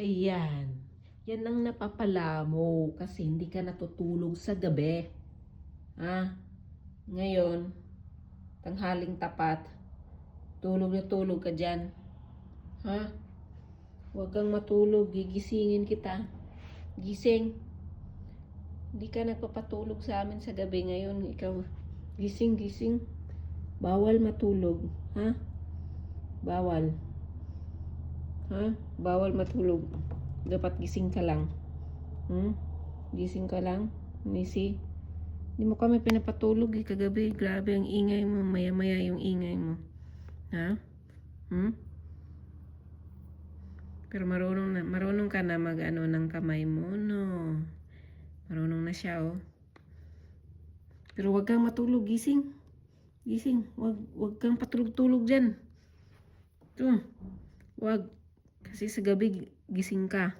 Ayan. Yan ang napapala mo kasi hindi ka natutulog sa gabi. Ha? Ngayon, tanghaling tapat, tulog na tulog ka dyan. Ha? Huwag kang matulog, gigisingin kita. Gising. Hindi ka nagpapatulog sa amin sa gabi ngayon. Ikaw, gising, gising. Bawal matulog. Ha? Bawal. Ha? Bawal matulog. Dapat gising ka lang. Gising ka lang. Nisi. Hindi mo kami pinapatulog kagabi. Grabe ang ingay mo. Maya-maya yung ingay mo. Ha? Pero marunong ka na mag-ano ng kamay mo, no? Marunong na siya, oh. Pero wag kang matulog. Gising. Gising. Wag kang patulog-tulog dyan. Ito. Wag. Kasi sa gabi, gising ka.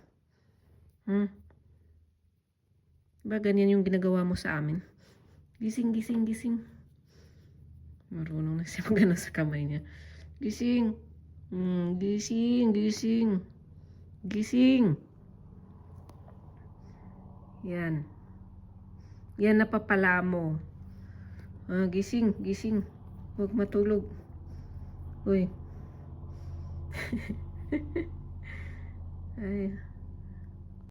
Diba ganyan yung ginagawa mo sa amin? Gising, gising, gising. Marunong na siya mag-ano sa kamay niya. Gising. Gising, gising. Gising. Yan. Yan napapala mo. Gising, gising. Huwag matulog. Uy. Ay.